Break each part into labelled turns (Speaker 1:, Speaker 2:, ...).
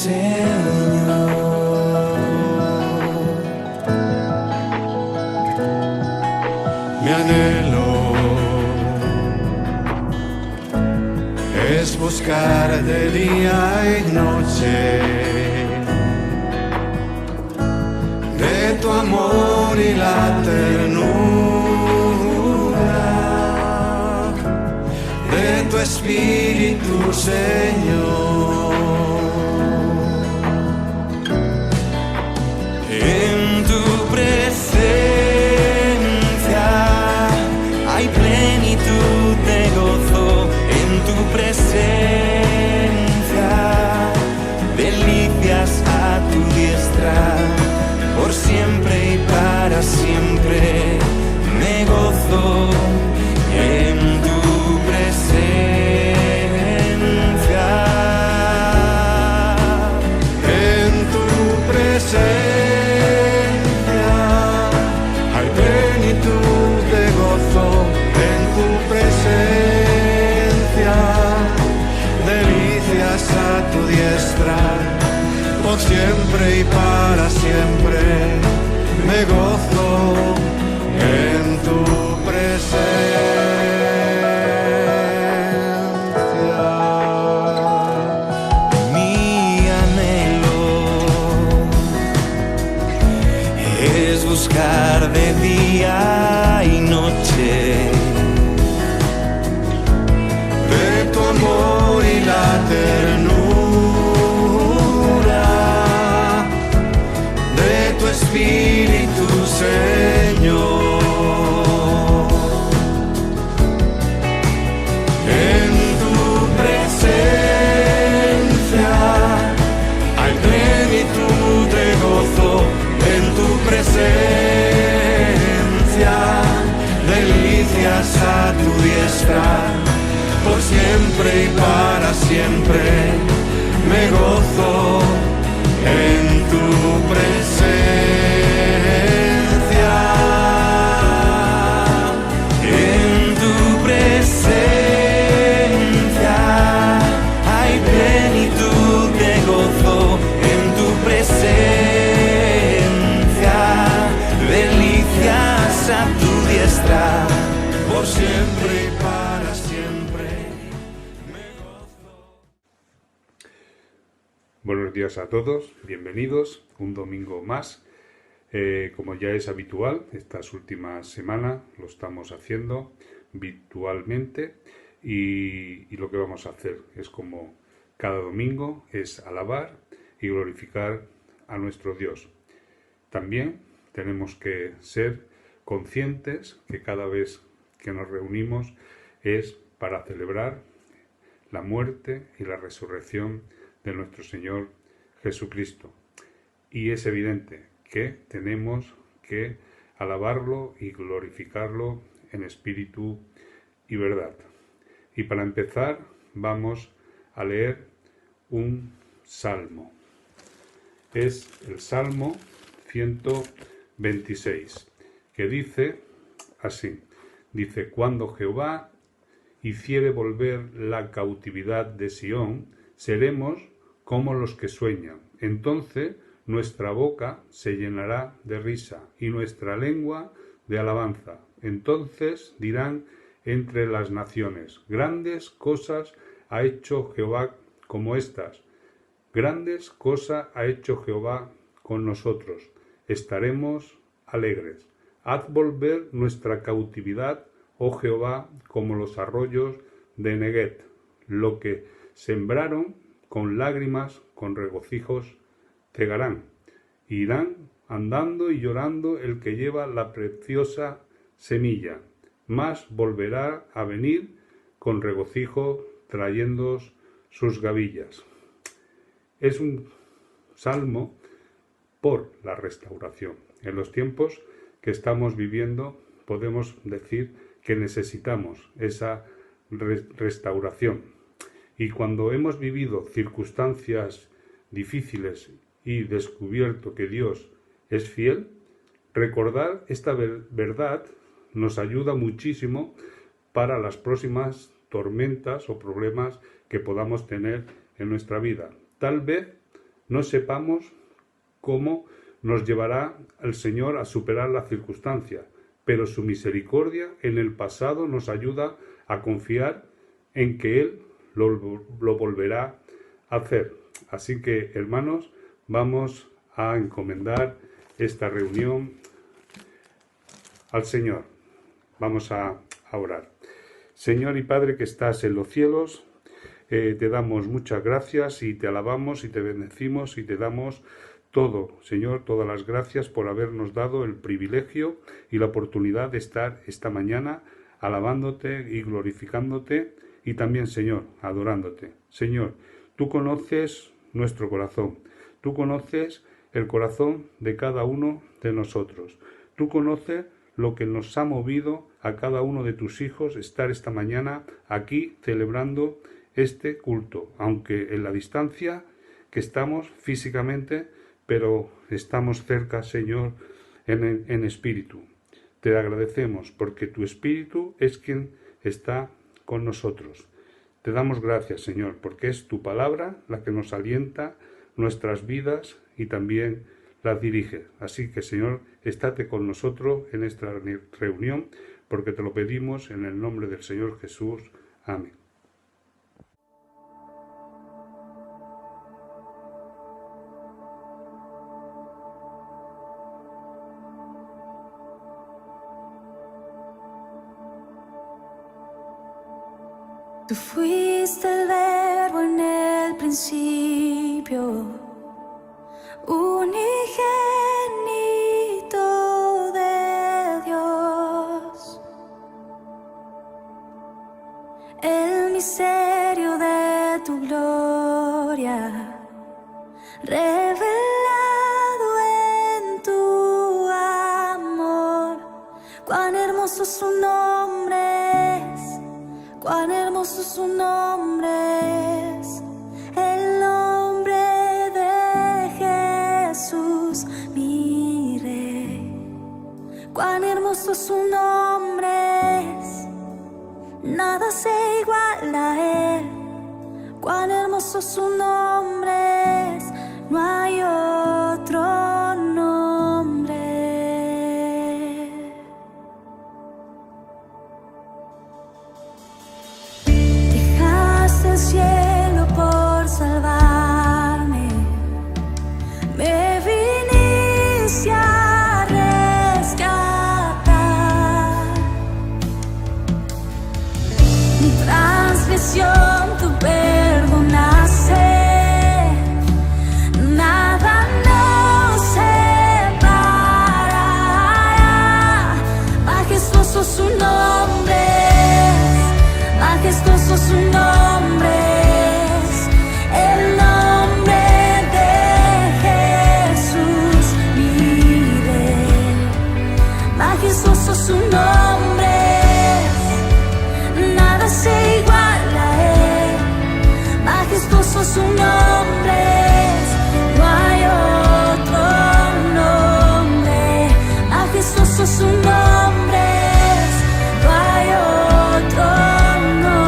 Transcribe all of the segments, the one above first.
Speaker 1: Señor. Mi anhelo es buscar de día y noche de tu amor y la ternura de tu Espíritu, Señor. En tu presencia hay plenitud de gozo, en tu presencia delicias a tu diestra, por siempre y para siempre me gozo en tu presencia. En tu presencia hay plenitud de gozo, en tu presencia delicias a tu diestra, por siempre y para siempre me gozo en tu presencia. Mi anhelo es buscar de día y noche de tu amor y la ternura de tu Espíritu, Señor. En tu presencia hay plenitud de gozo, en tu presencia delicias a tu diestra, por siempre y para siempre me gozo en tu presencia. En tu presencia hay plenitud de gozo, en tu presencia delicias a tu diestra, por siempre y para siempre me gozo.
Speaker 2: Buenos días a todos, bienvenidos un domingo más. Como ya es habitual, estas últimas semanas lo estamos haciendo virtualmente y lo que vamos a hacer es como cada domingo, es alabar y glorificar a nuestro Dios. También tenemos que ser conscientes que cada vez que nos reunimos es para celebrar la muerte y la resurrección de nuestro Señor Jesucristo. Y es evidente que tenemos que alabarlo y glorificarlo en espíritu y verdad. Y para empezar vamos a leer un salmo. Es el Salmo 126, que dice así. Dice: cuando Jehová hiciere volver la cautividad de Sión, seremos como los que sueñan. Entonces nuestra boca se llenará de risa y nuestra lengua de alabanza. Entonces dirán entre las naciones: grandes cosas ha hecho Jehová como estas. Grandes cosas ha hecho Jehová con nosotros. Estaremos alegres. Haz volver nuestra cautividad, oh Jehová, como los arroyos de Neguet. Lo que sembraron con lágrimas, con regocijos, cegarán. Irán andando y llorando el que lleva la preciosa semilla, mas volverá a venir con regocijo trayendo sus gavillas. Es un salmo por la restauración. En los tiempos que estamos viviendo podemos decir que necesitamos esa restauración. Y cuando hemos vivido circunstancias difíciles y descubierto que Dios es fiel, recordar esta verdad nos ayuda muchísimo para las próximas tormentas o problemas que podamos tener en nuestra vida. Tal vez no sepamos cómo nos llevará el Señor a superar la circunstancia, pero su misericordia en el pasado nos ayuda a confiar en que Él lo volverá a hacer. Así que, hermanos, vamos a encomendar esta reunión al Señor. Vamos a orar. Señor y Padre que estás en los cielos, te damos muchas gracias y te alabamos y te bendecimos y te damos todo, Señor, todas las gracias por habernos dado el privilegio y la oportunidad de estar esta mañana alabándote y glorificándote y también, Señor, adorándote. Señor, tú conoces nuestro corazón, tú conoces el corazón de cada uno de nosotros, tú conoces lo que nos ha movido a cada uno de tus hijos estar esta mañana aquí celebrando este culto, aunque en la distancia que estamos físicamente, pero estamos cerca, Señor, en espíritu. Te agradecemos porque tu espíritu es quien está con nosotros. Te damos gracias, Señor, porque es tu palabra la que nos alienta nuestras vidas y también las dirige. Así que, Señor, estate con nosotros en esta reunión, porque te lo pedimos en el nombre del Señor Jesús. Amén.
Speaker 3: Tú fuiste el verbo en el principio, unigénito de Dios, el misterio de tu gloria, revelado en tu amor. Cuán hermoso su nombre es, cuán hermoso su nombre es, el nombre de Jesús, mi Rey. Cuán hermoso su nombre es, nada se iguala a él. Cuán hermoso su nombre es, no hay otro nombre. Dejaste el cielo por salvarme, me viniste a rescatar. Mi transgresión tú perdonaste, nada nos separará. Majestuoso su nombre es, majestuoso su nombre es, el nombre de Jesús, mi Rey. Majestuoso su nombre es, nada se iguala a él. Majestuoso su nombre es, no hay otro nombre. Majestuoso su nombre es, no hay otro nombre.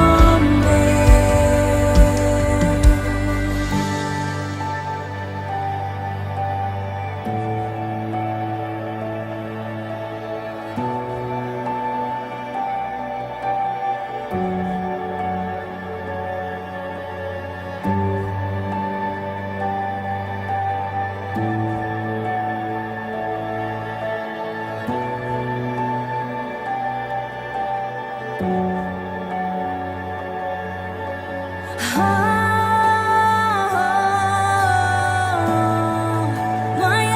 Speaker 3: No hay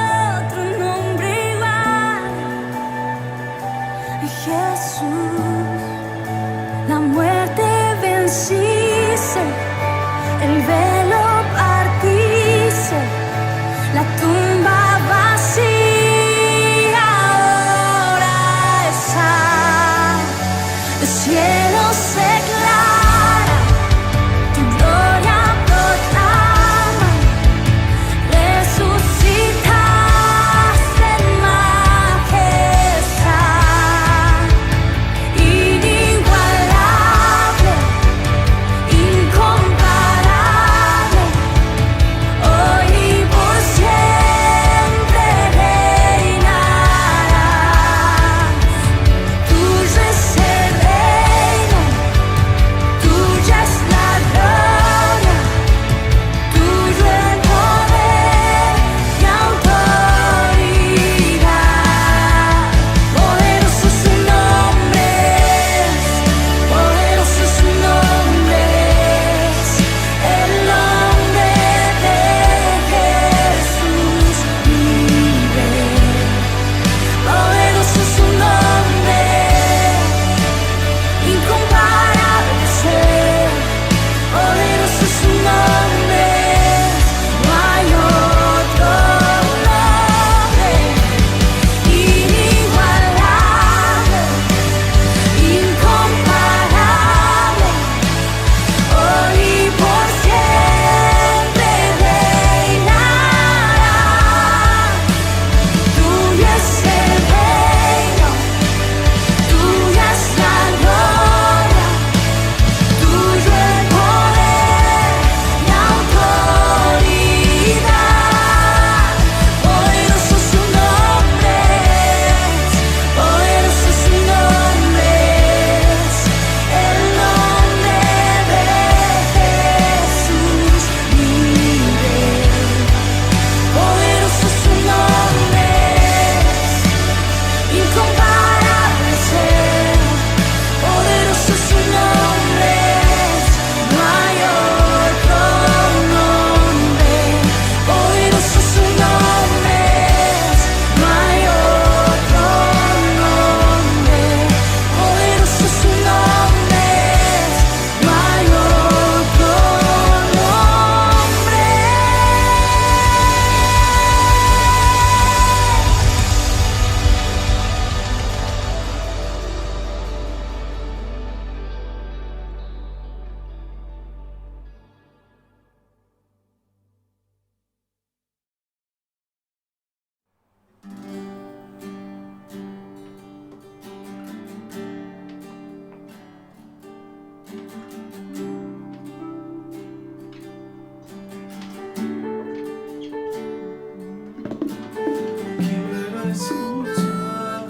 Speaker 4: Quiero escuchar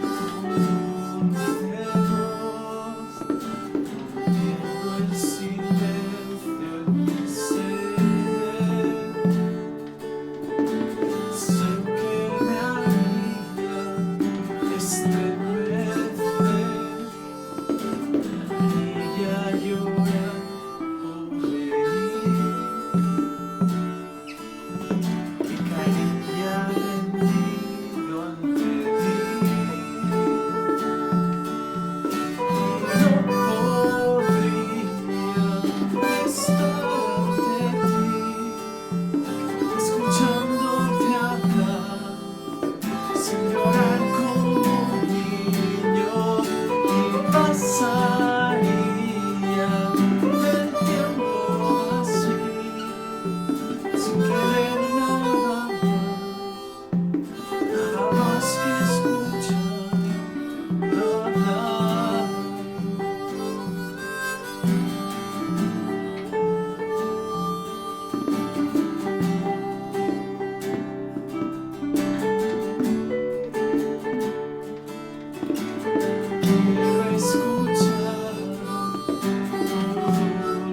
Speaker 4: tu voz, rompiendo el silencio en mi ser. Sé que me alivia estremecer, y ya llorar o reír. Mi cariño rendido ante ti, no podría estar ante ti, escuchándote hablar, sin llorar como un niño, y pasaría el tiempo así, sin querer nada más que escuchar hablar. Quiero escuchar tu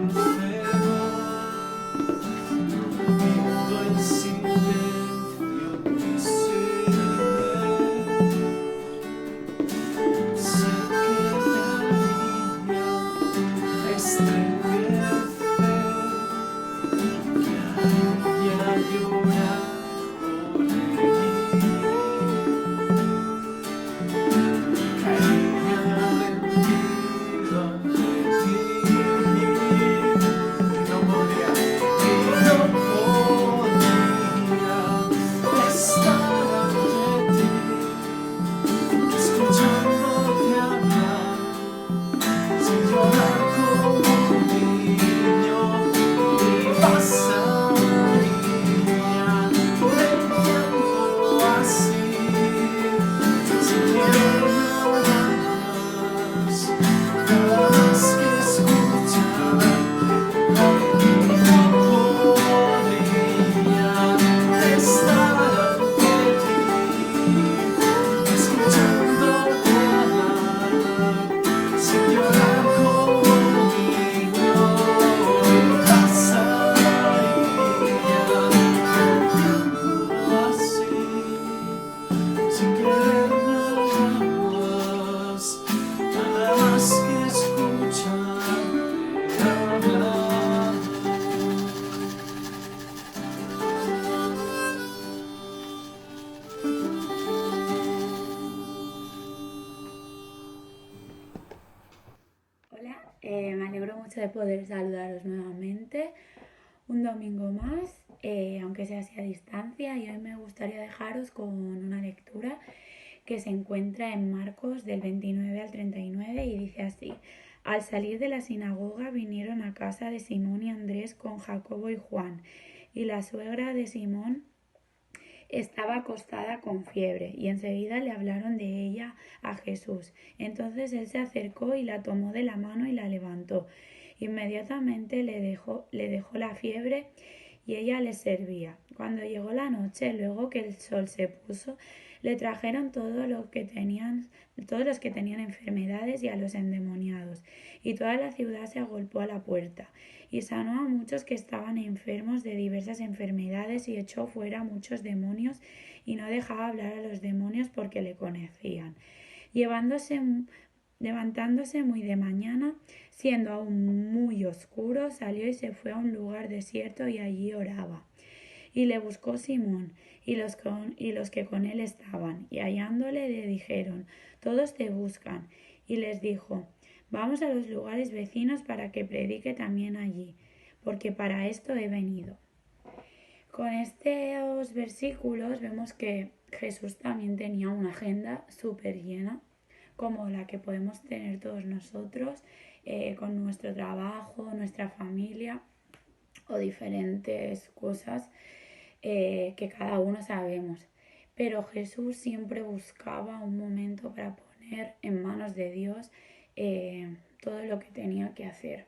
Speaker 4: dulce voz, rompiendo el silencio en mi ser. Sé que me alivia estremecer, y a llorar o reír. Cariño rendido ante ti, y no podría estar ante ti, escuchándote hablar, sin llorar como un niño, y pasaría el tiempo así, sin querer nada más que escuchar. No podría estar ante ti, escuchándote hablar, sin llorar como un niño, y pasaría el tiempo así, sin querer nada más que escucharte hablar.
Speaker 5: Hola, me alegro mucho de poder saludaros nuevamente un domingo más, aunque sea así a distancia, y hoy me gustaría dejaros con una lectura que se encuentra en Marcos del 29 al 39 y dice así: Al salir de la sinagoga vinieron a casa de Simón y Andrés con Jacobo y Juan, y la suegra de Simón estaba acostada con fiebre, y enseguida le hablaron de ella a Jesús. Entonces él se acercó y la tomó de la mano y la levantó. Inmediatamente le dejó la fiebre y ella les servía. Cuando llegó la noche, luego que el sol se puso, le trajeron todos los que tenían enfermedades y a los endemoniados, y toda la ciudad se agolpó a la puerta, y sanó a muchos que estaban enfermos de diversas enfermedades, y echó fuera muchos demonios, y no dejaba hablar a los demonios porque le conocían. Levantándose muy de mañana, siendo aún muy oscuro, salió y se fue a un lugar desierto y allí oraba. Y le buscó Simón y los que con él estaban, y hallándole le dijeron: Todos te buscan. Y les dijo: Vamos a los lugares vecinos para que predique también allí, porque para esto he venido. Con estos versículos vemos que Jesús también tenía una agenda súper llena, como la que podemos tener todos nosotros, con nuestro trabajo, nuestra familia o diferentes cosas que cada uno sabemos. Pero Jesús siempre buscaba un momento para poner en manos de Dios todo lo que tenía que hacer.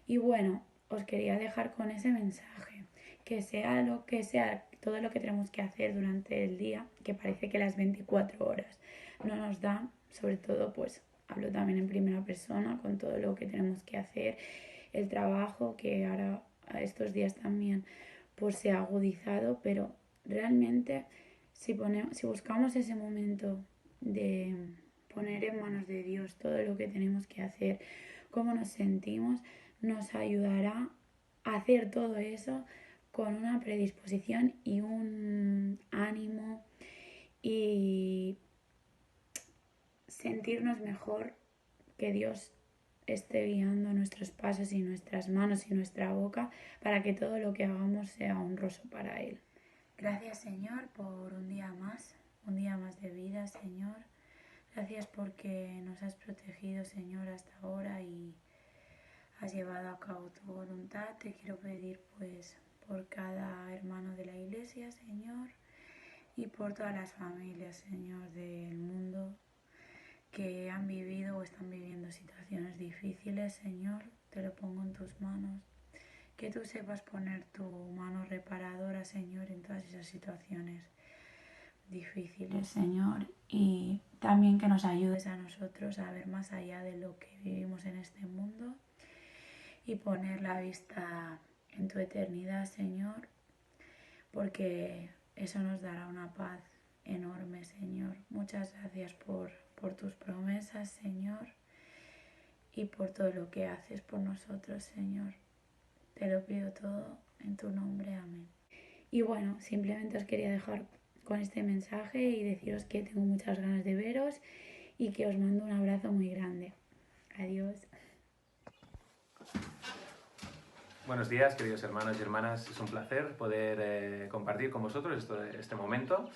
Speaker 5: Y bueno, os quería dejar con ese mensaje, que sea lo que sea todo lo que tenemos que hacer durante el día, que parece que las 24 horas no nos dan, sobre todo pues hablo también en primera persona con todo lo que tenemos que hacer, el trabajo que ahora estos días también pues se ha agudizado, pero realmente si buscamos ese momento de poner en manos de Dios todo lo que tenemos que hacer, cómo nos sentimos, nos ayudará a hacer todo eso con una predisposición y un ánimo y sentirnos mejor, que Dios esté guiando nuestros pasos y nuestras manos y nuestra boca para que todo lo que hagamos sea honroso para Él. Gracias, Señor, por un día más de vida, Señor. Gracias porque nos has protegido, Señor, hasta ahora y has llevado a cabo tu voluntad. Te quiero pedir, pues, por cada hermano de la Iglesia, Señor, y por todas las familias, Señor, del mundo que han vivido o están viviendo situaciones difíciles, Señor. Te lo pongo en tus manos. Que tú sepas poner tu mano reparadora, Señor, en todas esas situaciones difíciles, Señor, y también que nos ayudes a nosotros a ver más allá de lo que vivimos en este mundo y poner la vista en tu eternidad, Señor, porque eso nos dará una paz enorme, Señor. Muchas gracias por tus promesas, Señor, y por todo lo que haces por nosotros, Señor. Te lo pido todo en tu nombre, amén. Y bueno, simplemente os quería dejar con este mensaje y deciros que tengo muchas ganas de veros y que os mando un abrazo muy grande. Adiós.
Speaker 6: Buenos días, queridos hermanos y hermanas. Es un placer poder compartir con vosotros este momento.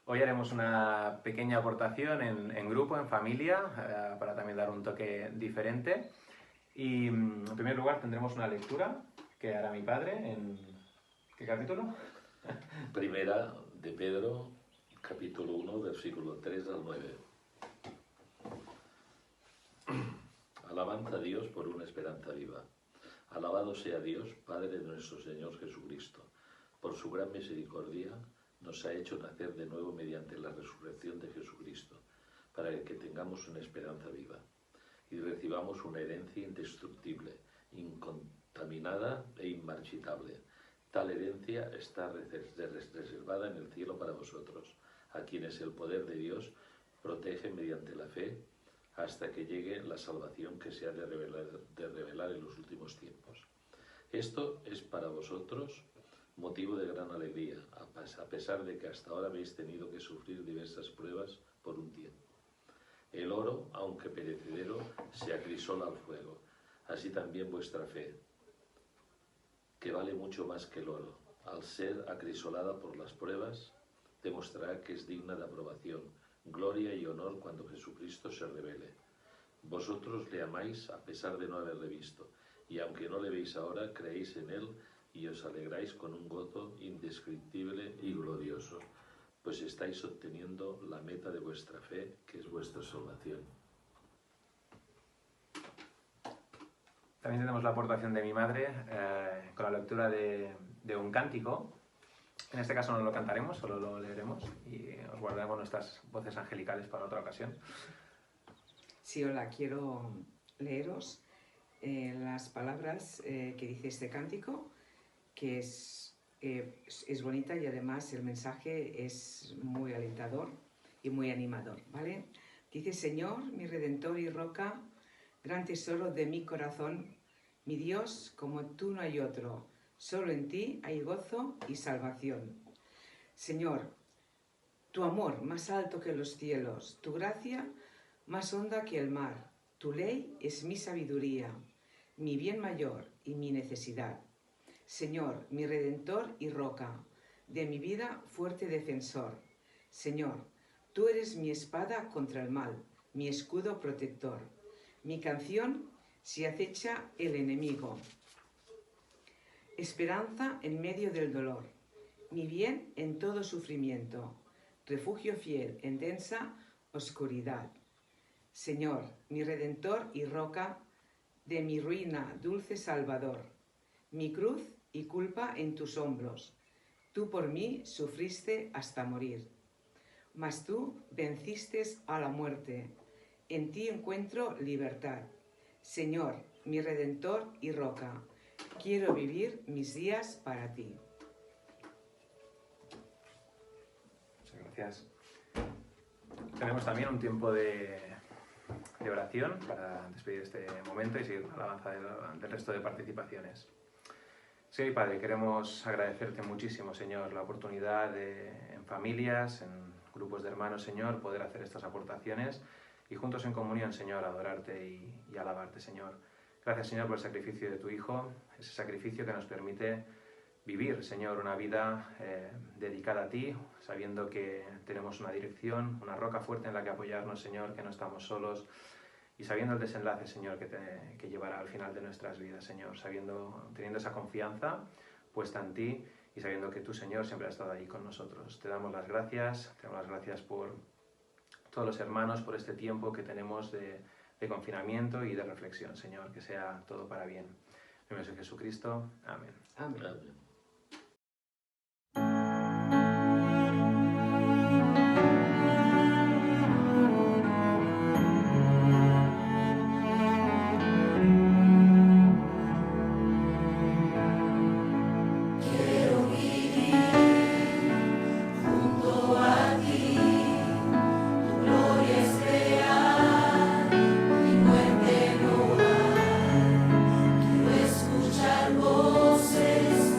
Speaker 6: Hoy haremos una pequeña aportación en grupo, en familia, para también dar un toque diferente. Y en primer lugar tendremos una lectura que hará mi padre en... ¿Qué capítulo?
Speaker 7: Primera de Pedro, capítulo 1, versículo 3 al 9. Alabanza a Dios por una esperanza viva. Alabado sea Dios, Padre de nuestro Señor Jesucristo. Por su gran misericordia nos ha hecho nacer de nuevo mediante la resurrección de Jesucristo, para que tengamos una esperanza viva y recibamos una herencia indestructible, incontaminada e inmarchitable. Tal herencia está reservada en el cielo para vosotros, a quienes el poder de Dios protege mediante la fe, hasta que llegue la salvación que se ha de revelar en los últimos tiempos. Esto es para vosotros motivo de gran alegría, a pesar de que hasta ahora habéis tenido que sufrir diversas pruebas por un tiempo. El oro, aunque perecedero, se acrisola al fuego, así también vuestra fe, que vale mucho más que el oro, al ser acrisolada por las pruebas, demostrará que es digna de aprobación, gloria y honor cuando Jesucristo se revele. Vosotros le amáis a pesar de no haberle visto, y aunque no le veis ahora, creéis en él y os alegráis con un gozo indescriptible y glorioso, pues estáis obteniendo la meta de vuestra fe, que es vuestra salvación.
Speaker 6: También tenemos la aportación de mi madre con la lectura de un cántico. En este caso no lo cantaremos, solo lo leeremos y os guardaremos nuestras voces angelicales para otra ocasión.
Speaker 8: Sí, hola, quiero leeros las palabras que dice este cántico, que es bonita y además el mensaje es muy alentador y muy animador, ¿vale? Dice: Señor, mi Redentor y Roca, gran tesoro de mi corazón, mi Dios, como tú no hay otro, solo en ti hay gozo y salvación. Señor, tu amor más alto que los cielos, tu gracia más honda que el mar, tu ley es mi sabiduría, mi bien mayor y mi necesidad. Señor, mi Redentor y Roca, de mi vida fuerte defensor. Señor, tú eres mi espada contra el mal, mi escudo protector, mi canción si acecha el enemigo. Esperanza en medio del dolor, mi bien en todo sufrimiento, refugio fiel en densa oscuridad. Señor, mi Redentor y Roca, de mi ruina dulce Salvador, mi cruz y culpa en tus hombros, Tú por mí sufriste hasta morir, mas tú venciste a la muerte. En ti encuentro libertad. Señor, mi Redentor y Roca, quiero vivir mis días para ti.
Speaker 6: Muchas gracias. Tenemos también un tiempo de oración para despedir este momento y seguir con la alabanza del resto de participaciones. Señor y Padre, queremos agradecerte muchísimo, Señor, la oportunidad de, en familias, en grupos de hermanos, Señor, poder hacer estas aportaciones y juntos en comunión, Señor, adorarte y alabarte, Señor. Gracias, Señor, por el sacrificio de tu Hijo, ese sacrificio que nos permite vivir, Señor, una vida dedicada a ti, sabiendo que tenemos una dirección, una roca fuerte en la que apoyarnos, Señor, que no estamos solos, y sabiendo el desenlace, Señor, que llevará al final de nuestras vidas, Señor, teniendo esa confianza puesta en ti y sabiendo que tú, Señor, siempre has estado ahí con nosotros. Te damos las gracias por todos los hermanos, por este tiempo que tenemos de confinamiento y de reflexión, Señor, que sea todo para bien. En el nombre de Jesucristo. Amén.
Speaker 8: Amén.
Speaker 7: Amén.
Speaker 3: Escuchar voces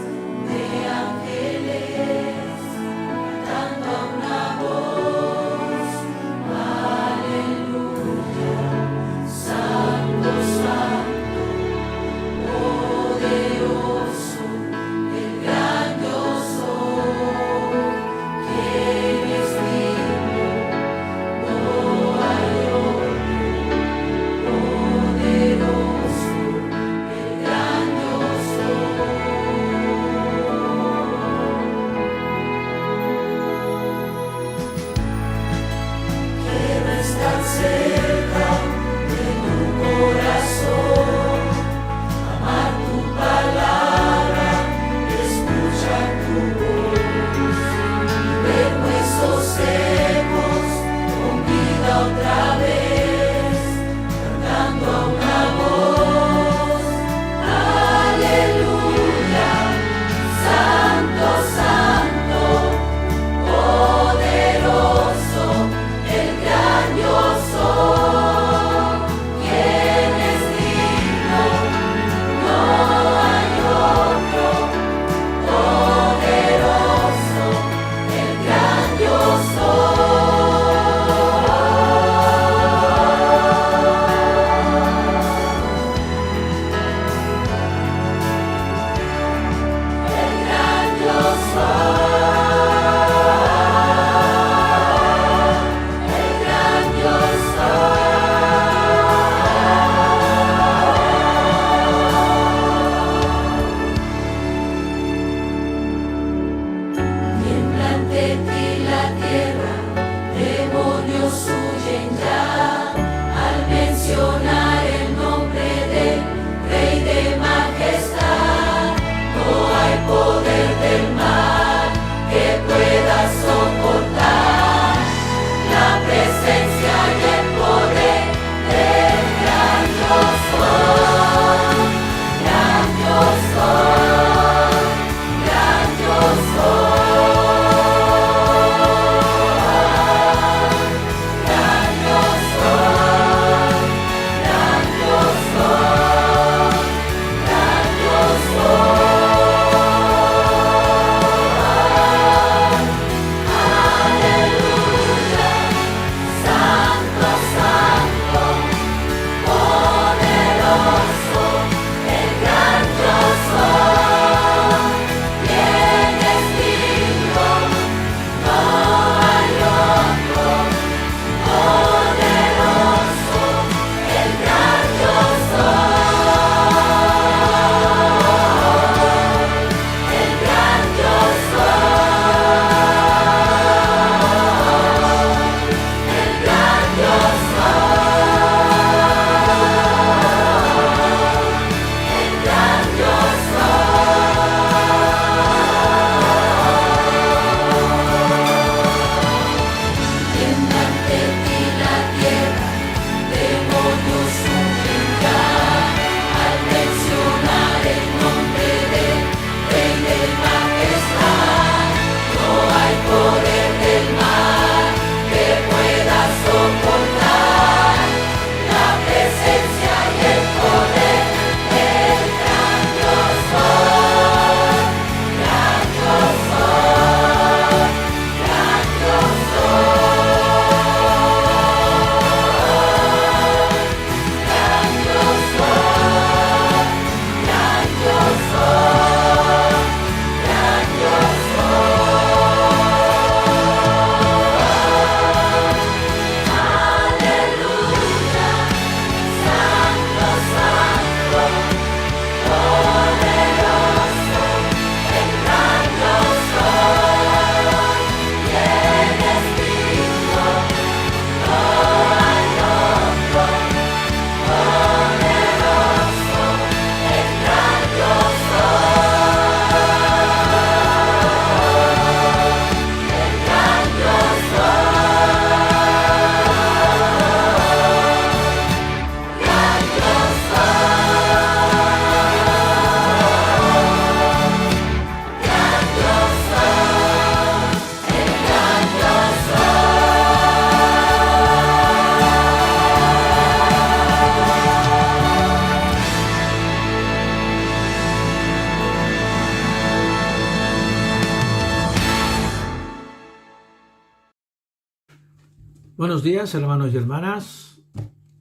Speaker 9: Buenos días, hermanos y hermanas.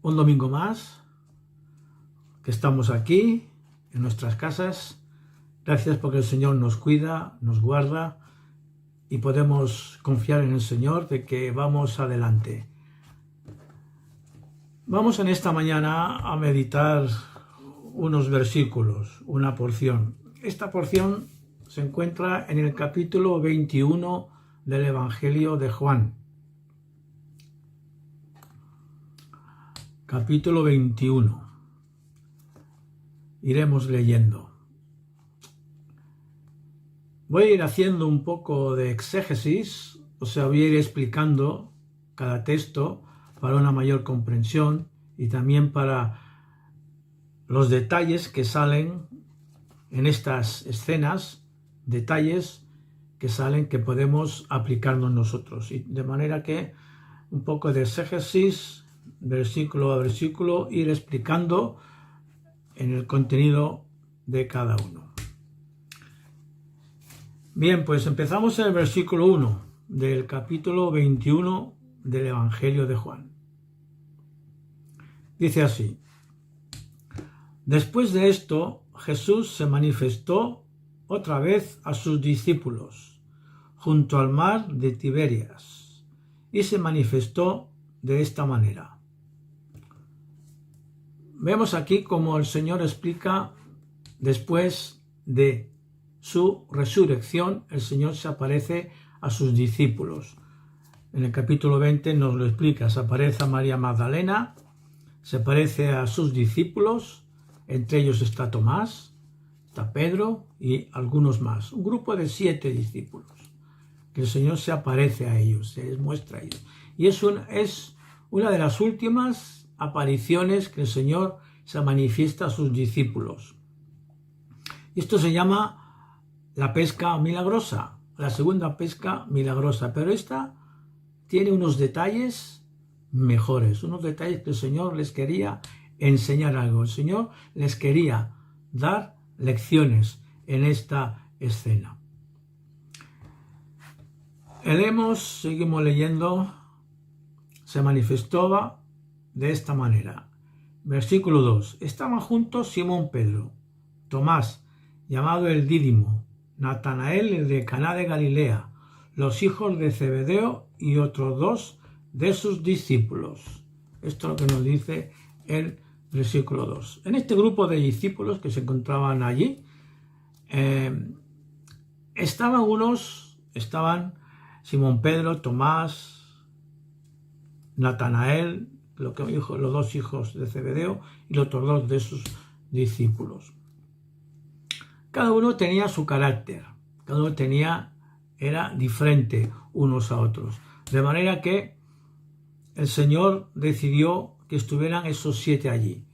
Speaker 9: Un domingo más que estamos aquí en nuestras casas. Gracias porque el Señor nos cuida, nos guarda y podemos confiar en el Señor de que vamos adelante. Vamos en esta mañana a meditar unos versículos, una porción. Esta porción se encuentra en el capítulo 21 del Evangelio de Juan. Capítulo 21. Iremos leyendo. Voy a ir haciendo un poco de exégesis, o sea, voy a ir explicando cada texto para una mayor comprensión y también para los detalles que salen en estas escenas, detalles que salen que podemos aplicarnos nosotros. Y de manera que un poco de exégesis, versículo a versículo, ir explicando en el contenido de cada uno. Bien, pues empezamos en el versículo 1 del capítulo 21 del Evangelio de Juan. Dice así: Después de esto, Jesús se manifestó otra vez a sus discípulos junto al mar de Tiberias y se manifestó de esta manera. Vemos aquí cómo el Señor explica, después de su resurrección, el Señor se aparece a sus discípulos. En el capítulo 20 nos lo explica, se aparece a María Magdalena, se aparece a sus discípulos, entre ellos está Tomás, está Pedro y algunos más, un grupo de 7 discípulos, que el Señor se aparece a ellos, se les muestra a ellos. Y es una de las últimas apariciones que el Señor se manifiesta a sus discípulos. Y esto se llama la pesca milagrosa, la segunda pesca milagrosa, pero esta tiene unos detalles mejores, unos detalles que el Señor les quería enseñar algo. El Señor les quería dar lecciones en esta escena. Seguimos leyendo. Se manifestó de esta manera. Versículo 2. Estaban juntos Simón Pedro, Tomás, llamado el Dídimo, Natanael, el de Caná de Galilea, los hijos de Zebedeo y otros 2 de sus discípulos. Esto es lo que nos dice el versículo 2. En este grupo de discípulos que se encontraban allí, estaban Simón Pedro, Tomás, Natanael, los 2 hijos de Zebedeo y los otros 2 de sus discípulos. Cada uno tenía su carácter, cada uno era diferente unos a otros, de manera que el Señor decidió que estuvieran esos 7 allí.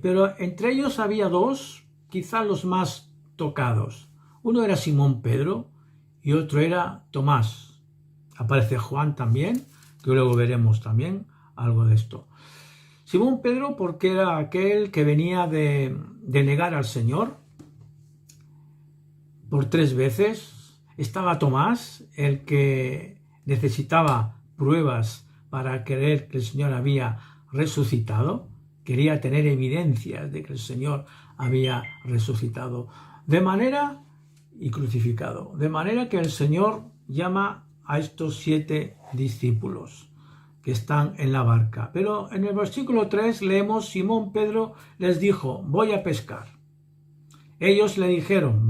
Speaker 9: Pero entre ellos había 2, quizás los más tocados. Uno era Simón Pedro y otro era Tomás. Aparece Juan también, que luego veremos también algo de esto. Simón Pedro porque era aquel que venía de negar al Señor por 3 veces. Estaba Tomás, el que necesitaba pruebas para creer que el Señor había resucitado. Quería tener evidencias de que el Señor había resucitado y crucificado. De manera que el Señor llama a estos 7 discípulos que están en la barca. Pero en el versículo 3 leemos: Simón Pedro les dijo: voy a pescar. Ellos le dijeron: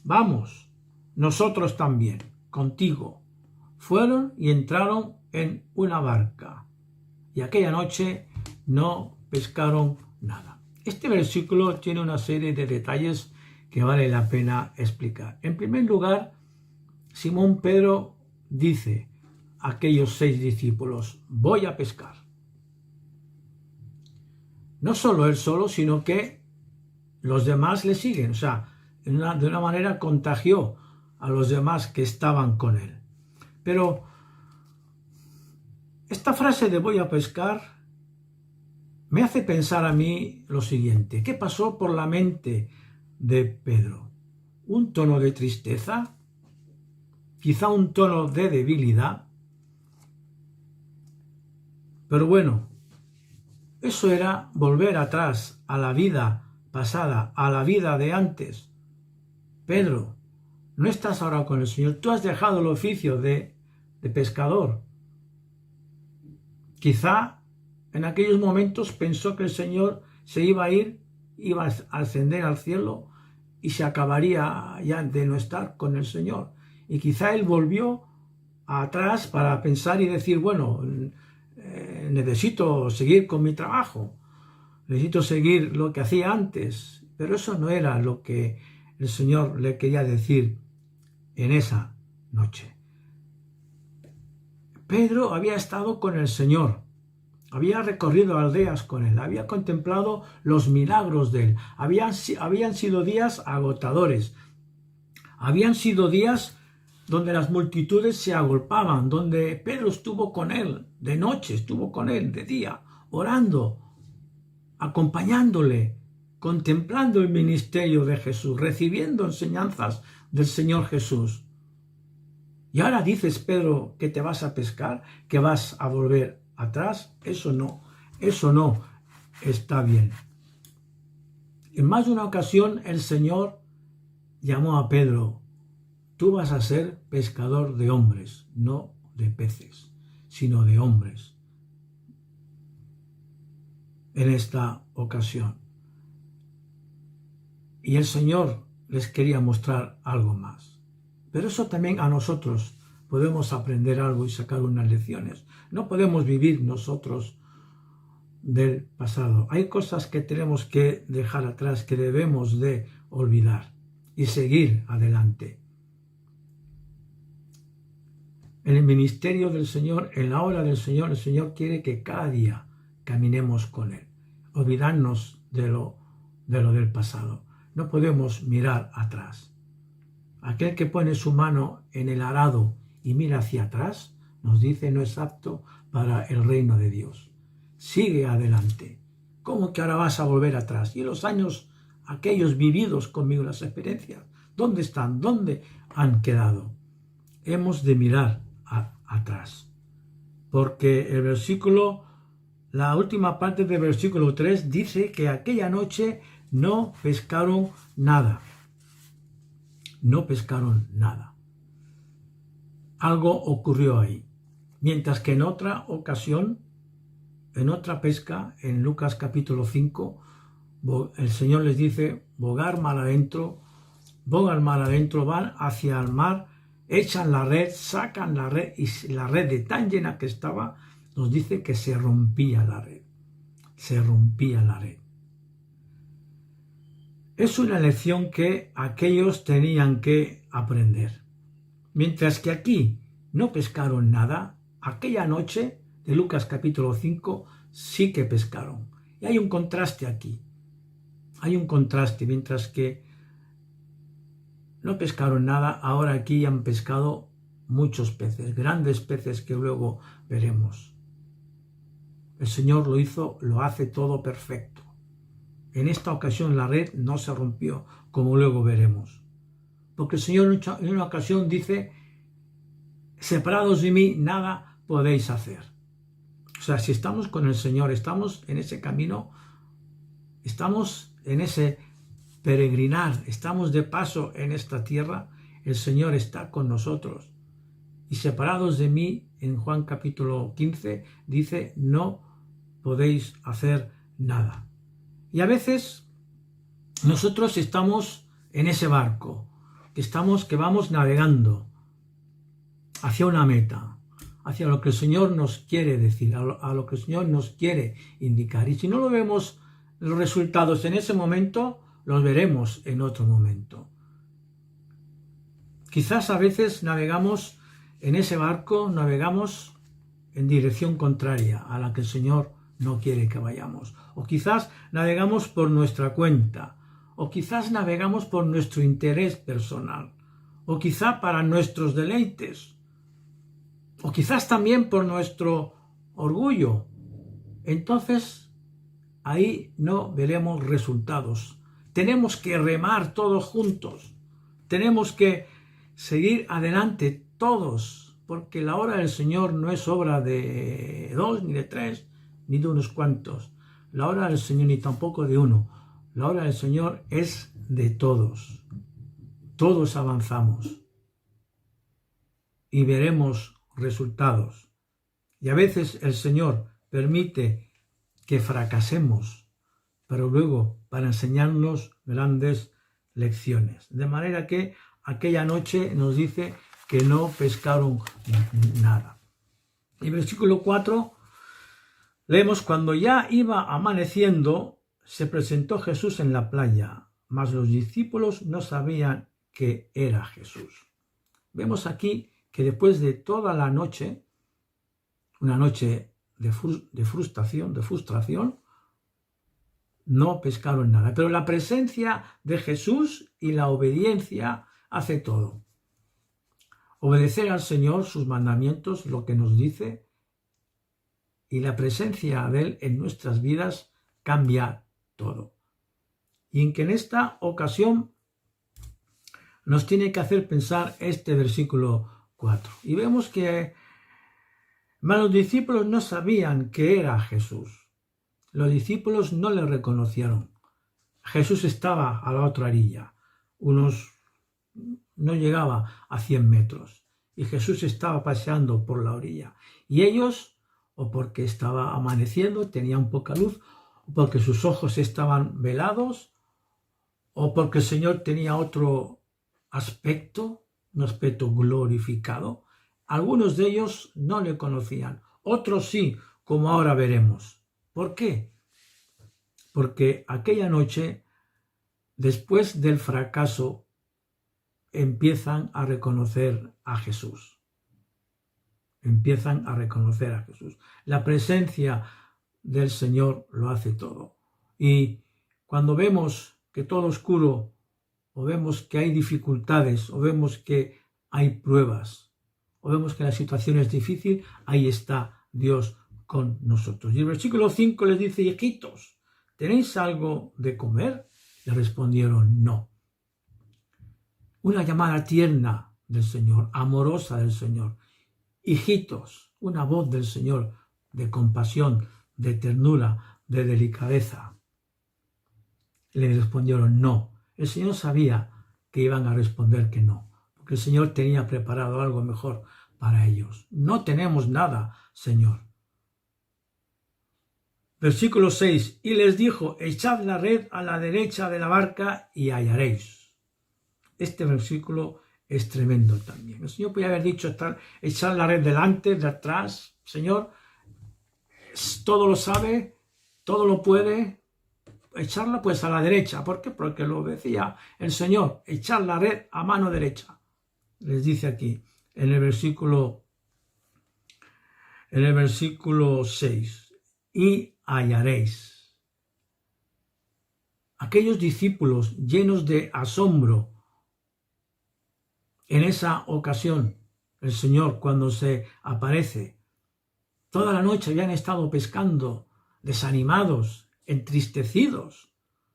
Speaker 9: vamos, nosotros también, contigo. Fueron y entraron en una barca, y aquella noche no pescaron nada. Este versículo tiene una serie de detalles que vale la pena explicar. En primer lugar, Simón Pedro dice a aquellos 6 discípulos: voy a pescar. No solo él solo, sino que los demás le siguen. O sea, de una manera contagió a los demás que estaban con él. Pero esta frase de voy a pescar me hace pensar a mí lo siguiente: ¿qué pasó por la mente de Pedro? ¿Un tono de tristeza? ¿Quizá un tono de debilidad? Pero bueno, eso era volver atrás a la vida pasada, a la vida de antes. Pedro, no estás ahora con el Señor, tú has dejado el oficio de pescador. Quizá en aquellos momentos pensó que el Señor se iba a ir, iba a ascender al cielo y se acabaría ya de no estar con el Señor. Y quizá él volvió atrás para pensar y decir, bueno, necesito seguir con mi trabajo, necesito seguir lo que hacía antes. Pero eso no era lo que el Señor le quería decir en esa noche. Pedro había estado con el Señor, había recorrido aldeas con él, había contemplado los milagros de él. Habían sido días agotadores, habían sido días donde las multitudes se agolpaban, donde Pedro estuvo con él de noche, estuvo con él de día, orando, acompañándole, contemplando el ministerio de Jesús, recibiendo enseñanzas del Señor Jesús. Y ahora dices, Pedro, que te vas a pescar, que vas a volver atrás. Eso no está bien. En más de una ocasión el Señor llamó a Pedro, tú vas a ser pescador de hombres, no de peces, sino de hombres. En esta ocasión. Y el Señor les quería mostrar algo más. Pero eso también a nosotros podemos aprender algo y sacar unas lecciones. No podemos vivir nosotros del pasado. Hay cosas que tenemos que dejar atrás, que debemos de olvidar y seguir adelante. En el ministerio del Señor, en la obra del Señor, el Señor quiere que cada día caminemos con Él. Olvidarnos de lo del pasado. No podemos mirar atrás. Aquel que pone su mano en el arado y mira hacia atrás, nos dice, no es apto para el reino de Dios. Sigue adelante. ¿Cómo que ahora vas a volver atrás? ¿Y los años aquellos vividos conmigo, las experiencias? ¿Dónde están? ¿Dónde han quedado? Hemos de mirar atrás. Porque la última parte del versículo 3 dice que aquella noche no pescaron nada. No pescaron nada. Algo ocurrió ahí. Mientras que en otra ocasión, en otra pesca, en Lucas capítulo 5, el Señor les dice, bogan mar adentro, van hacia el mar, echan la red, sacan la red, y la red de tan llena que estaba, nos dice que se rompía la red. Se rompía la red. Es una lección que aquellos tenían que aprender. Mientras que aquí no pescaron nada, aquella noche de Lucas capítulo 5 sí que pescaron. Y hay un contraste aquí. Hay un contraste. Mientras que no pescaron nada, ahora aquí han pescado muchos peces, grandes peces que luego veremos. El Señor lo hace todo perfecto. En esta ocasión la red no se rompió, como luego veremos. Porque el Señor en una ocasión dice, separados de mí, nada podéis hacer. O sea, si estamos con el Señor, estamos en ese camino, estamos en ese peregrinar, estamos de paso en esta tierra, el Señor está con nosotros. Y separados de mí, en Juan capítulo 15, dice, no podéis hacer nada. Y a veces nosotros estamos en ese barco, que vamos navegando hacia una meta, hacia lo que el Señor nos quiere decir, a lo que el Señor nos quiere indicar. Y si no lo vemos los resultados en ese momento, los veremos en otro momento. Quizás a veces navegamos en ese barco, navegamos en dirección contraria a la que el Señor no quiere que vayamos. O quizás navegamos por nuestra cuenta, o quizás navegamos por nuestro interés personal, o quizá para nuestros deleites, o quizás también por nuestro orgullo. Entonces, ahí no veremos resultados. Tenemos que remar todos juntos. Tenemos que seguir adelante todos, porque la hora del Señor no es obra de 2, ni de 3, ni de unos cuantos. La hora del Señor ni tampoco de uno. La hora del Señor es de todos. Todos avanzamos y veremos resultados. Y a veces el Señor permite que fracasemos, pero luego para enseñarnos grandes lecciones. De manera que aquella noche nos dice que no pescaron nada. En el versículo 4 leemos: cuando ya iba amaneciendo, se presentó Jesús en la playa, mas los discípulos no sabían que era Jesús. Vemos aquí que después de toda la noche, una noche de frustración, no pescaron nada. Pero la presencia de Jesús y la obediencia hace todo. Obedecer al Señor, sus mandamientos, lo que nos dice, y la presencia de Él en nuestras vidas cambia todo. Y en que en esta ocasión nos tiene que hacer pensar este versículo 4. Y vemos que los discípulos no sabían que era Jesús. Los discípulos no le reconocieron. Jesús estaba a la otra orilla, no llegaba a 100 metros. Y Jesús estaba paseando por la orilla. Y ellos, o porque estaba amaneciendo, tenían poca luz, o porque sus ojos estaban velados, o porque el Señor tenía otro aspecto, un aspecto glorificado. Algunos de ellos no le conocían, otros sí, como ahora veremos. ¿Por qué? Porque aquella noche, después del fracaso, empiezan a reconocer a Jesús. Empiezan a reconocer a Jesús. La presencia del Señor lo hace todo. Y cuando vemos que todo es oscuro, o vemos que hay dificultades, o vemos que hay pruebas, o vemos que la situación es difícil, ahí está Dios con nosotros. Y el versículo 5 les dice: hijitos, ¿tenéis algo de comer? Le respondieron: no. Una llamada tierna del Señor, amorosa del Señor. Hijitos, una voz del Señor de compasión, de ternura, de delicadeza. Le respondieron: no. El Señor sabía que iban a responder que no, porque el Señor tenía preparado algo mejor para ellos. No tenemos nada, Señor. Versículo 6. Y les dijo: echad la red a la derecha de la barca y hallaréis. Este versículo es tremendo también. El Señor podía haber dicho: echad la red delante, de atrás. Señor, todo lo sabe, todo lo puede. Echarla pues a la derecha. ¿Por qué? Porque lo decía el Señor. Echar la red a mano derecha. Les dice aquí en el versículo 6. Y hallaréis. Aquellos discípulos llenos de asombro en esa ocasión, el Señor cuando se aparece, toda la noche habían estado pescando, desanimados, entristecidos,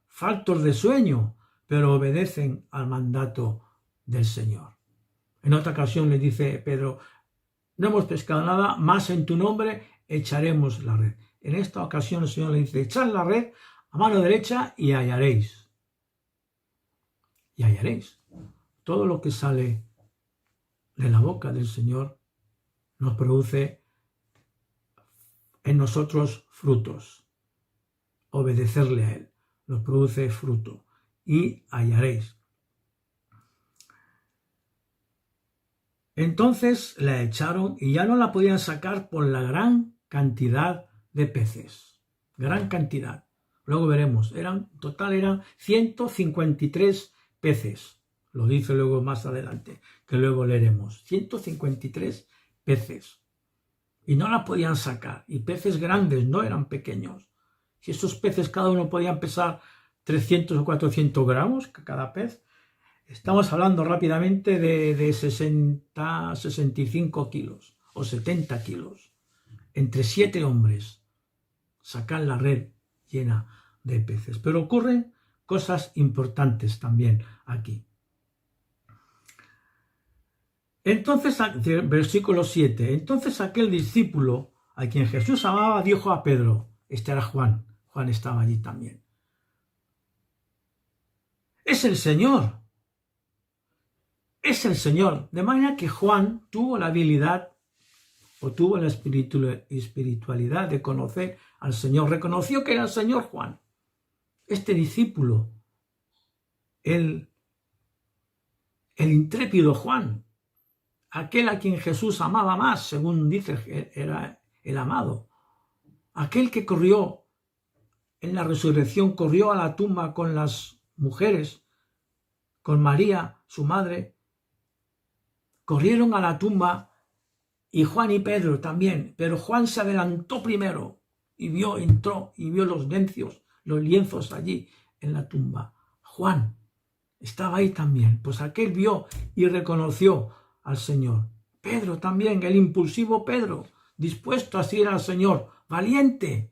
Speaker 9: faltos de sueño, pero obedecen al mandato del Señor. En otra ocasión le dice Pedro: no hemos pescado nada, más en tu nombre echaremos la red. En esta ocasión el Señor le dice: echad la red a mano derecha y hallaréis. Y hallaréis. Todo lo que sale de la boca del Señor nos produce en nosotros frutos. Obedecerle a Él nos produce fruto. Y hallaréis. Entonces la echaron y ya no la podían sacar por la gran cantidad de peces. Gran cantidad. Luego veremos. En total eran 153 peces. Lo dice luego más adelante, que luego leeremos. 153 peces. Y no la podían sacar. Y peces grandes, no eran pequeños. Si esos peces cada uno podían pesar 300 o 400 gramos cada pez, estamos hablando rápidamente de 60, 65 kilos o 70 kilos. Entre 7 hombres sacan la red llena de peces. Pero ocurren cosas importantes también aquí. Entonces, versículo 7, entonces aquel discípulo a quien Jesús amaba dijo a Pedro, este era Juan estaba allí también, es el Señor, de manera que Juan tuvo la habilidad o tuvo la espiritualidad de conocer al Señor, reconoció que era el Señor Juan, este discípulo, el intrépido Juan, aquel a quien Jesús amaba más, según dice, era el amado, aquel que corrió en la resurrección, corrió a la tumba con las mujeres, con María, su madre, corrieron a la tumba y Juan y Pedro también, pero Juan se adelantó primero y entró y vio los lienzos allí en la tumba. Juan estaba ahí también, pues aquel vio y reconoció al Señor. Pedro también, el impulsivo Pedro, dispuesto a seguir al Señor, valiente,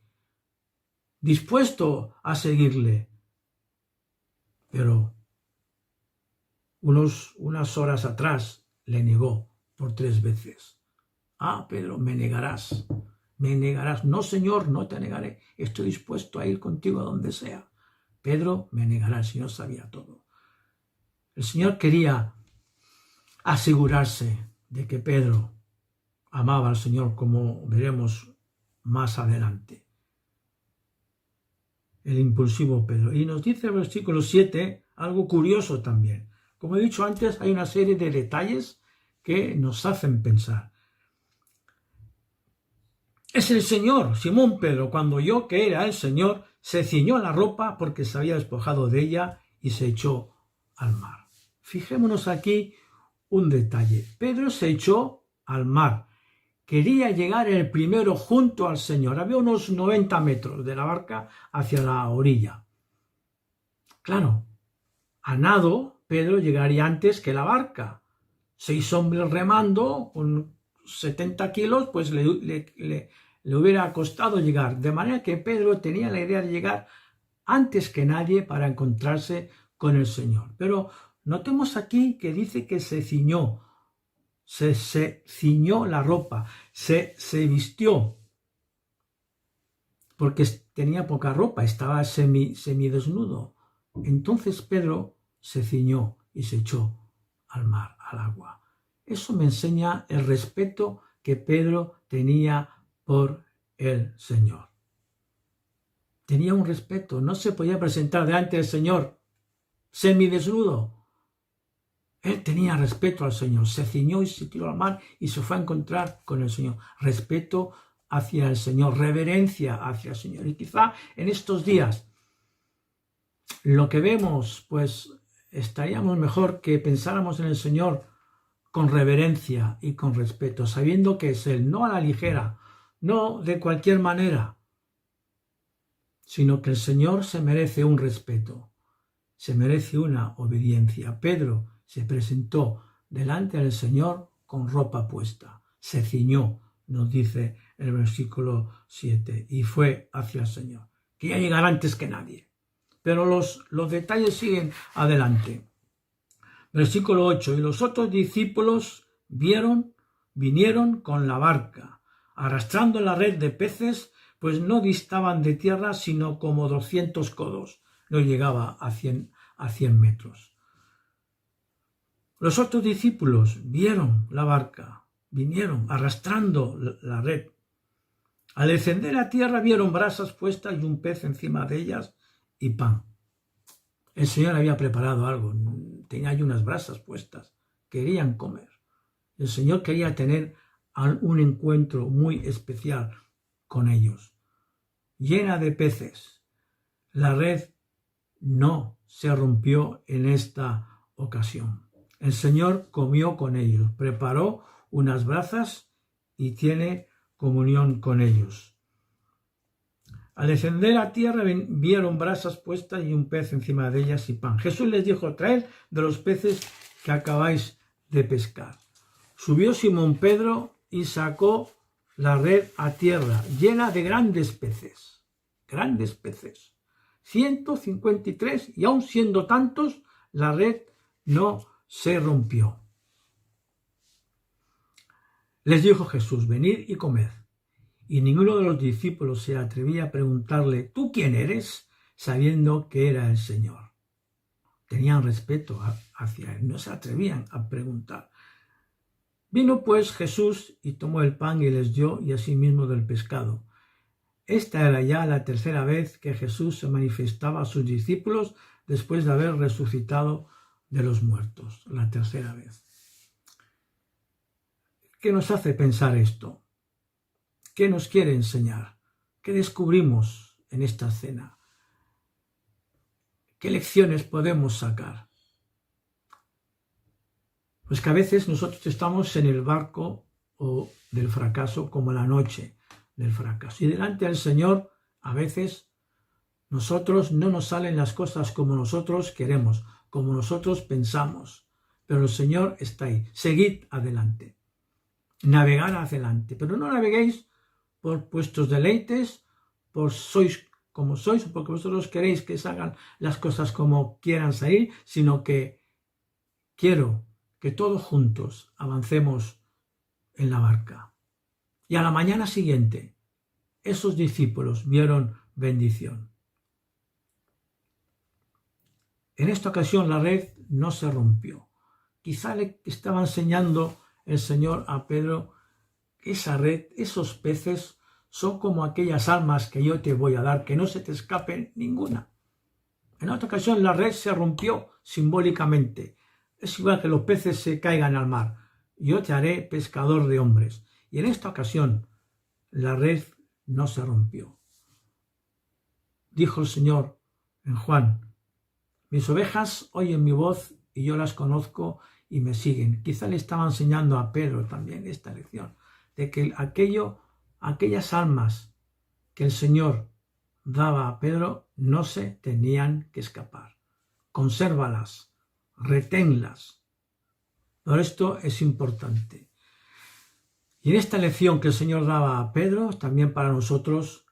Speaker 9: dispuesto a seguirle. Pero unas horas atrás le negó por 3 veces. Ah, Pedro, me negarás. No, Señor, no te negaré. Estoy dispuesto a ir contigo a donde sea. Pedro, me negará, el Señor sabía todo. El Señor quería asegurarse de que Pedro amaba al Señor, como veremos más adelante. El impulsivo Pedro. Y nos dice el versículo 7 algo curioso también. Como he dicho antes, hay una serie de detalles que nos hacen pensar. Es el Señor. Simón Pedro, cuando oyó que era el Señor, se ciñó la ropa porque se había despojado de ella y se echó al mar. Fijémonos aquí un detalle. Pedro se echó al mar. Quería llegar el primero junto al Señor. Había unos 90 metros de la barca hacia la orilla. Claro, a nado Pedro llegaría antes que la barca. 6 hombres remando con 70 kilos, pues le hubiera costado llegar. De manera que Pedro tenía la idea de llegar antes que nadie para encontrarse con el Señor. Pero notemos aquí que dice que se ciñó. Se ciñó la ropa, se vistió, porque tenía poca ropa, estaba semidesnudo. Entonces Pedro se ciñó y se echó al mar, al agua. Eso me enseña el respeto que Pedro tenía por el Señor. Tenía un respeto, no se podía presentar delante del Señor semidesnudo. Él tenía respeto al Señor, se ciñó y se tiró al mar y se fue a encontrar con el Señor. Respeto hacia el Señor, reverencia hacia el Señor. Y quizá en estos días lo que vemos, pues estaríamos mejor que pensáramos en el Señor con reverencia y con respeto, sabiendo que es Él, no a la ligera, no de cualquier manera, sino que el Señor se merece un respeto, se merece una obediencia. Pedro se presentó delante del Señor con ropa puesta, se ciñó, nos dice el versículo 7, y fue hacia el Señor. Quería llegar antes que nadie. Pero los detalles siguen adelante. Versículo 8, y los otros discípulos vinieron con la barca, arrastrando la red de peces, pues no distaban de tierra sino como 200 codos, no llegaba a 100 metros. Los otros discípulos vieron la barca, vinieron arrastrando la red. Al descender a tierra vieron brasas puestas y un pez encima de ellas y pan. El Señor había preparado algo, tenía ahí unas brasas puestas, querían comer. El Señor quería tener un encuentro muy especial con ellos, llena de peces. La red no se rompió en esta ocasión. El Señor comió con ellos, preparó unas brasas y tiene comunión con ellos. Al descender a tierra vieron brasas puestas y un pez encima de ellas y pan. Jesús les dijo: traed de los peces que acabáis de pescar. Subió Simón Pedro y sacó la red a tierra, llena de grandes peces. 153, y aun siendo tantos, la red no se rompió. Les dijo Jesús: venid y comed. Y ninguno de los discípulos se atrevía a preguntarle: ¿tú quién eres?, sabiendo que era el Señor. Tenían respeto hacia él, no se atrevían a preguntar. Vino pues Jesús y tomó el pan y les dio, y asimismo del pescado. Esta era ya la tercera vez que Jesús se manifestaba a sus discípulos después de haber resucitado de los muertos. La tercera vez. ¿Qué nos hace pensar esto? ¿Qué nos quiere enseñar? ¿Qué descubrimos en esta cena? ¿Qué lecciones podemos sacar? Pues que a veces nosotros estamos en el barco del fracaso, como la noche del fracaso. Y delante del Señor, a veces, nosotros no nos salen las cosas como nosotros queremos, como nosotros pensamos. Pero el Señor está ahí. Seguid adelante. Navegar adelante. Pero no naveguéis por vuestros deleites, por sois como sois, porque vosotros queréis que salgan las cosas como quieran salir, sino que quiero que todos juntos avancemos en la barca. Y a la mañana siguiente, esos discípulos vieron bendición. En esta ocasión la red no se rompió. Quizá le estaba enseñando el Señor a Pedro: esa red, esos peces, son como aquellas almas que yo te voy a dar, que no se te escape ninguna. En otra ocasión la red se rompió simbólicamente. Es igual que los peces se caigan al mar. Yo te haré pescador de hombres. Y en esta ocasión la red no se rompió. Dijo el Señor en Juan: mis ovejas oyen mi voz y yo las conozco y me siguen. Quizá le estaba enseñando a Pedro también esta lección, de que aquellas almas que el Señor daba a Pedro no se tenían que escapar. Consérvalas, reténlas. Por esto es importante. Y en esta lección que el Señor daba a Pedro, también para nosotros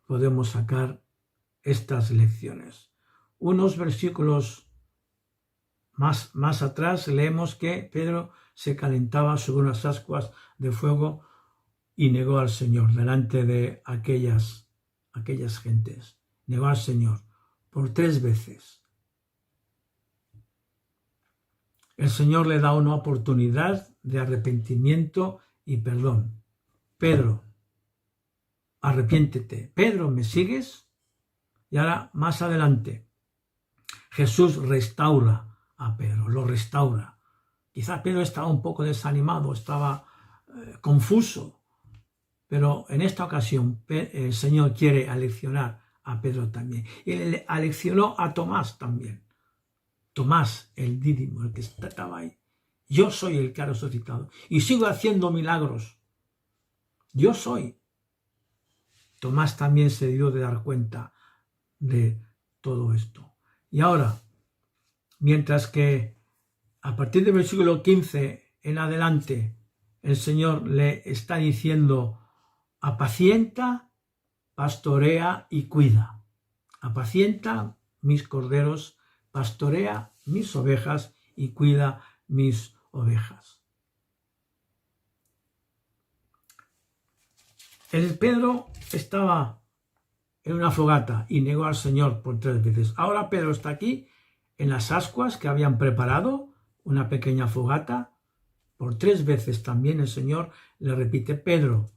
Speaker 9: podemos sacar estas lecciones. Unos versículos más atrás leemos que Pedro se calentaba sobre unas ascuas de fuego y negó al Señor delante de aquellas gentes. Negó al Señor por 3 veces. El Señor le da una oportunidad de arrepentimiento y perdón. Pedro, arrepiéntete. Pedro, ¿me sigues? Y ahora, más adelante, Jesús restaura a Pedro, lo restaura. Quizá Pedro estaba un poco desanimado, estaba confuso, pero en esta ocasión el Señor quiere aleccionar a Pedro también. Y le aleccionó a Tomás también. Tomás, el Dídimo, el que estaba ahí. Yo soy el que ha resucitado y sigo haciendo milagros. Yo soy. Tomás también se dio de dar cuenta de todo esto. Y ahora, mientras que a partir del versículo 15 en adelante el Señor le está diciendo: apacienta, pastorea y cuida. Apacienta mis corderos, pastorea mis ovejas y cuida mis ovejas. El Pedro estaba en una fogata y negó al Señor por 3 veces. Ahora Pedro está aquí en las ascuas que habían preparado, una pequeña fogata. Por 3 veces también el Señor le repite: Pedro,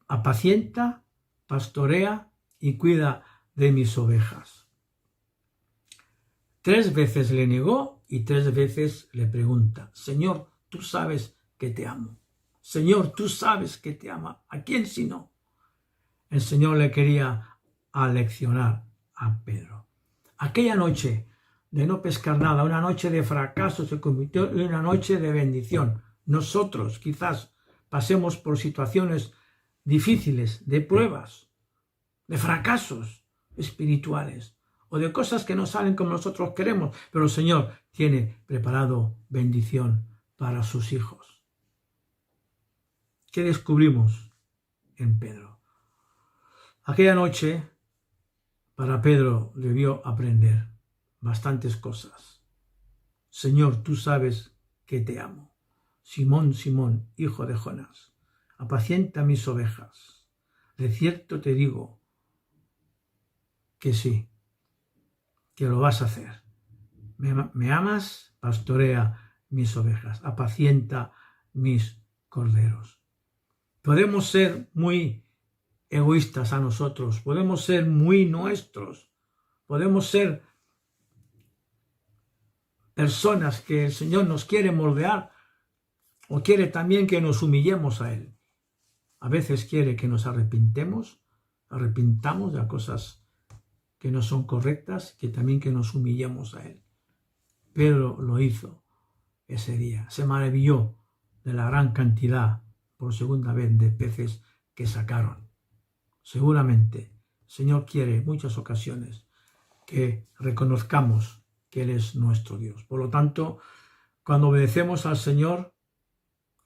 Speaker 9: apacienta, pastorea y cuida de mis ovejas. 3 veces le negó y 3 veces le pregunta: Señor, tú sabes que te amo. Señor, tú sabes que te ama. ¿A quién si no? El Señor le quería aleccionar a Pedro. Aquella noche de no pescar nada, una noche de fracaso, se convirtió en una noche de bendición. Nosotros quizás pasemos por situaciones difíciles, de pruebas, de fracasos espirituales o de cosas que no salen como nosotros queremos, pero el Señor tiene preparado bendición para sus hijos. ¿Qué descubrimos en Pedro? Aquella noche, para Pedro debió aprender bastantes cosas. Señor, tú sabes que te amo. Simón, Simón, hijo de Jonás, apacienta mis ovejas. De cierto te digo que sí, que lo vas a hacer. Me amas, pastorea mis ovejas, apacienta mis corderos. Podemos ser muy egoístas a nosotros, podemos ser muy nuestros, podemos ser personas que el Señor nos quiere moldear o quiere también que nos humillemos a Él. A veces quiere que nos arrepintamos de las cosas que no son correctas, que también que nos humillemos a Él. Pedro lo hizo ese día, se maravilló de la gran cantidad, por segunda vez, de peces que sacaron. Seguramente el Señor quiere en muchas ocasiones que reconozcamos que Él es nuestro Dios. Por lo tanto, cuando obedecemos al Señor,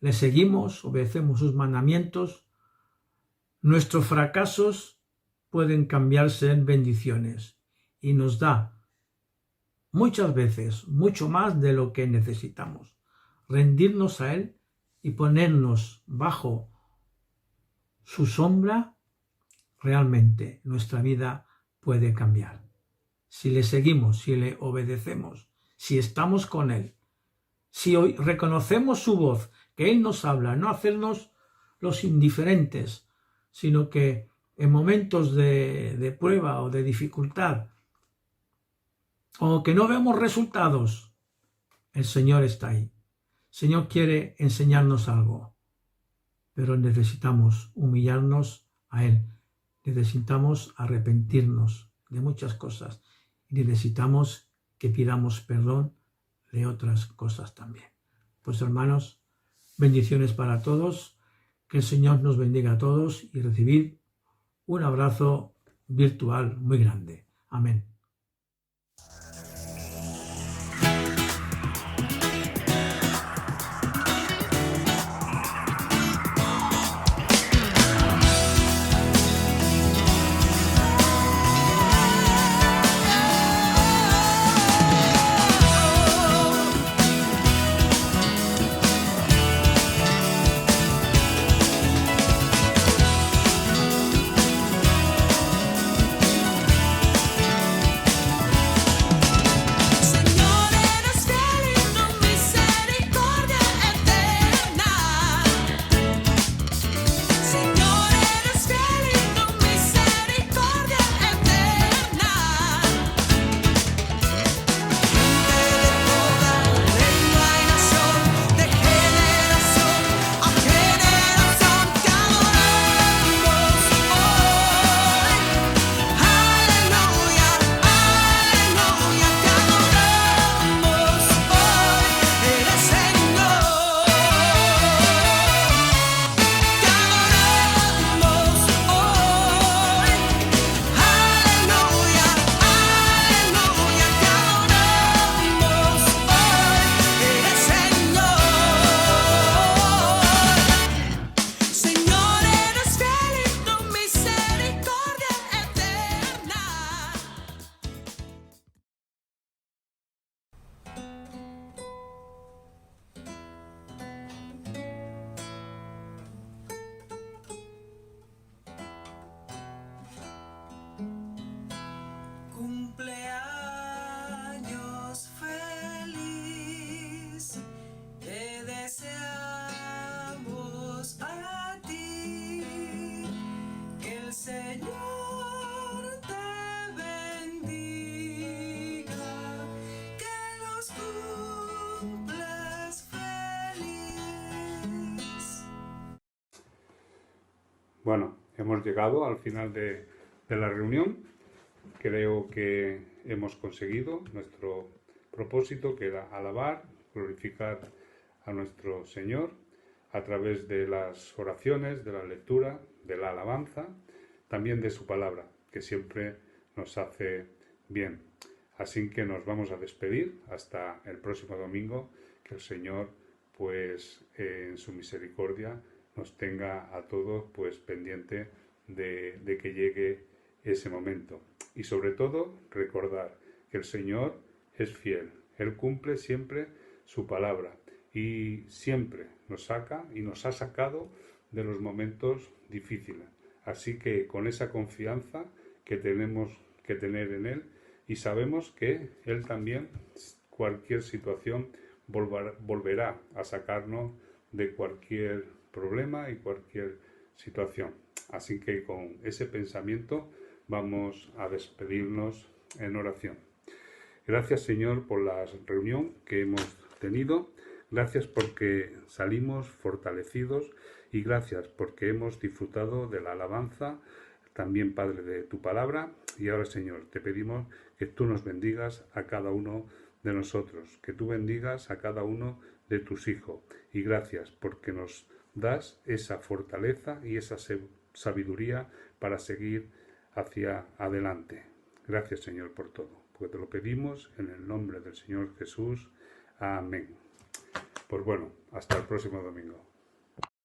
Speaker 9: le seguimos, obedecemos sus mandamientos, nuestros fracasos pueden cambiarse en bendiciones y nos da muchas veces mucho más de lo que necesitamos. Rendirnos a Él y ponernos bajo su sombra, realmente nuestra vida puede cambiar. Si le seguimos, si le obedecemos, si estamos con Él, si hoy reconocemos su voz, que Él nos habla, no hacernos los indiferentes, sino que en momentos de prueba o de dificultad, o que no vemos resultados, el Señor está ahí. El Señor quiere enseñarnos algo, pero necesitamos humillarnos a Él. Necesitamos arrepentirnos de muchas cosas y necesitamos que pidamos perdón de otras cosas también. Pues hermanos, bendiciones para todos, que el Señor nos bendiga a todos y recibid un abrazo virtual muy grande. Amén.
Speaker 2: Bueno, hemos llegado al final de la reunión. Creo que hemos conseguido nuestro propósito, que era alabar, glorificar a nuestro Señor a través de las oraciones, de la lectura, de la alabanza, también de su palabra, que siempre nos hace bien. Así que nos vamos a despedir hasta el próximo domingo, que el Señor, pues en su misericordia, nos tenga a todos pues pendiente de que llegue ese momento. Y sobre todo recordar que el Señor es fiel, Él cumple siempre su palabra y siempre nos saca y nos ha sacado de los momentos difíciles. Así que con esa confianza que tenemos que tener en Él, y sabemos que Él también, cualquier situación, volverá a sacarnos de cualquier problema y cualquier situación. Así que con ese pensamiento vamos a despedirnos en oración. Gracias, Señor, por la reunión que hemos tenido. Gracias porque salimos fortalecidos y gracias porque hemos disfrutado de la alabanza, también, Padre, de tu palabra. Y ahora, Señor, te pedimos que tú nos bendigas a cada uno de nosotros, que tú bendigas a cada uno de tus hijos. Y gracias porque nos das esa fortaleza y esa sabiduría para seguir hacia adelante. Gracias, Señor, por todo, porque te lo pedimos en el nombre del Señor Jesús. Amén. Pues bueno, hasta el próximo domingo.